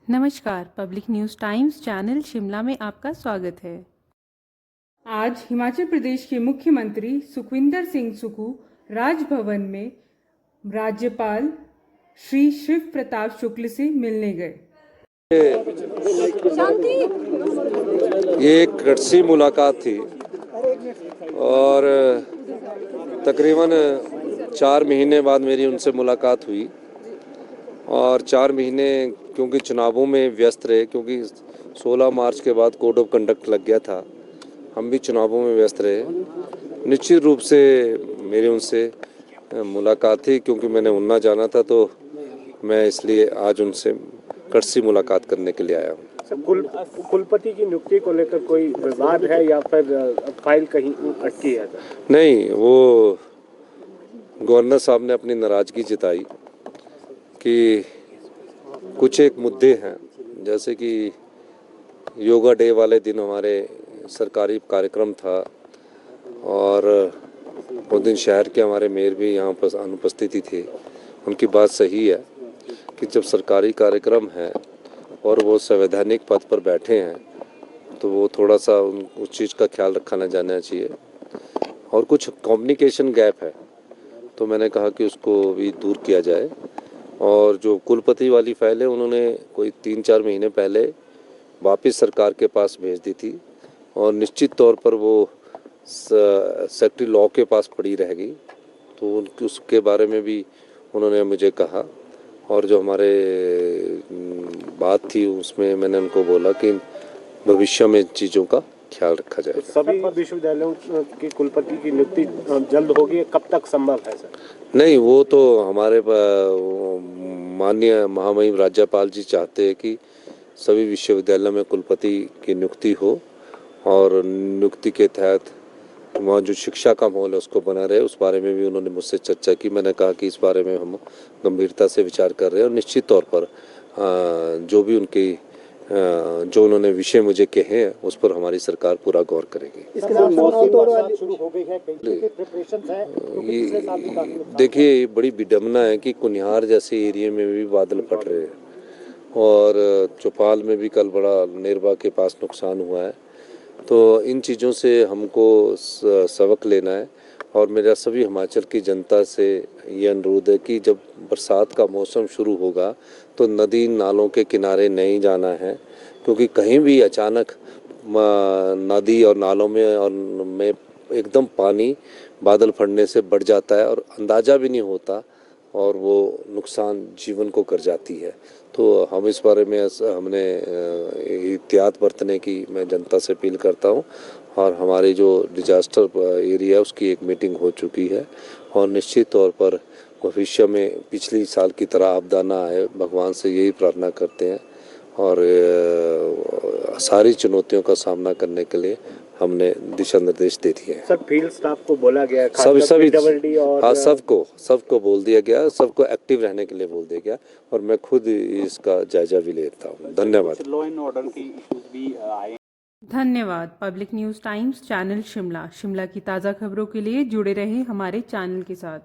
नमस्कार, public news times channel Shimla में आपका स्वागत है। आज हिमाचल प्रदेश के मुख्यमंत्री सुखविंदर सिंह सुक्खू राजभवन में राज्यपाल श्री शिव प्रताप शुक्ल से मिलने गए। ये एक कड़सी मुलाकात थी और तकरीबन 4 महीने बाद मेरी उनसे मुलाकात हुई और 4 महीने क्योंकि चुनावों में व्यस्त रहे, क्योंकि 16 मार्च के बाद कोड ऑफ कंडक्ट लग गया था, हम भी चुनावों में व्यस्त रहे। निश्चित रूप से मेरी उनसे मुलाकात थी, क्योंकि मैंने उन्ना जाना था, तो मैं इसलिए आज उनसे कड़सी मुलाकात करने के लिए आया हूँ। कुलपति की नियुक्ति को लेकर कोई विवाद है या फिर फाइल कहीं अटकी है? नहीं, वो गवर्नर साहब ने अपनी नाराज़गी जताई कि कुछ एक मुद्दे हैं, जैसे कि योगा डे वाले दिन हमारे सरकारी कार्यक्रम था और उस दिन शहर के हमारे मेयर भी यहाँ पर अनुपस्थिति थे। उनकी बात सही है कि जब सरकारी कार्यक्रम है और वो संवैधानिक पद पर बैठे हैं तो वो थोड़ा सा उस चीज़ का ख्याल रखा जाना चाहिए। और कुछ कम्युनिकेशन गैप है, तो मैंने कहा कि उसको भी दूर किया जाए। और जो कुलपति वाली फाइल है, उन्होंने कोई 3-4 महीने पहले वापस सरकार के पास भेज दी थी और निश्चित तौर पर वो सेक्रेटरी लॉ के पास पड़ी रह गई, तो उसके बारे में भी उन्होंने मुझे कहा। और जो हमारे बात थी उसमें मैंने उनको बोला कि भविष्य में चीज़ों का ख्याल रखा जाएगा। सभी विश्वविद्यालयों की कुलपति की नियुक्ति जल्द होगी, कब तक संभव है सर? नहीं, वो तो हमारे माननीय महामहिम राज्यपाल जी चाहते हैं कि सभी विश्वविद्यालयों में कुलपति की नियुक्ति हो और नियुक्ति के तहत वहाँ जो शिक्षा का माहौल है उसको बना रहे। उस बारे में भी उन्होंने मुझसे चर्चा की। मैंने कहा कि इस बारे में हम गंभीरता से विचार कर रहे हैं और निश्चित तौर पर जो भी उनकी जो उन्होंने विषय मुझे कहे हैं उस पर हमारी सरकार पूरा गौर करेगी। शुरू हो गई है, प्रिपरेशंस है, देखिए, बड़ी विडम्बना है कि कुनिहार जैसे एरिया में भी बादल फट रहे हैं और चौपाल में भी कल बड़ा नेरबा के पास नुकसान हुआ है। तो इन चीज़ों से हमको सबक लेना है और मेरा सभी हिमाचल की जनता से ये अनुरोध है कि जब बरसात का मौसम शुरू होगा तो नदी नालों के किनारे नहीं जाना है, क्योंकि कहीं भी अचानक नदी और नालों में एकदम पानी बादल फटने से बढ़ जाता है और अंदाज़ा भी नहीं होता और वो नुकसान जीवन को कर जाती है। तो हम इस बारे में हमने एहतियात बरतने की मैं जनता से अपील करता हूँ और हमारी जो डिजास्टर एरिया है उसकी एक मीटिंग हो चुकी है और निश्चित तौर पर भविष्य में पिछली साल की तरह आपदा ना आए, भगवान से यही प्रार्थना करते हैं और सारी चुनौतियों का सामना करने के लिए हमने दिशा निर्देश दे दिए हैं। सर, फील्ड स्टाफ को बोला गया है, सभी हाँ, सबको बोल दिया गया, सबको एक्टिव रहने के लिए बोल दिया गया और मैं खुद इसका जायजा भी लेता हूँ। धन्यवाद। लॉ एंड ऑर्डर की इश्यूज भी आए। धन्यवाद। Public news times channel Shimla की ताज़ा खबरों के लिए जुड़े रहें हमारे चैनल के साथ।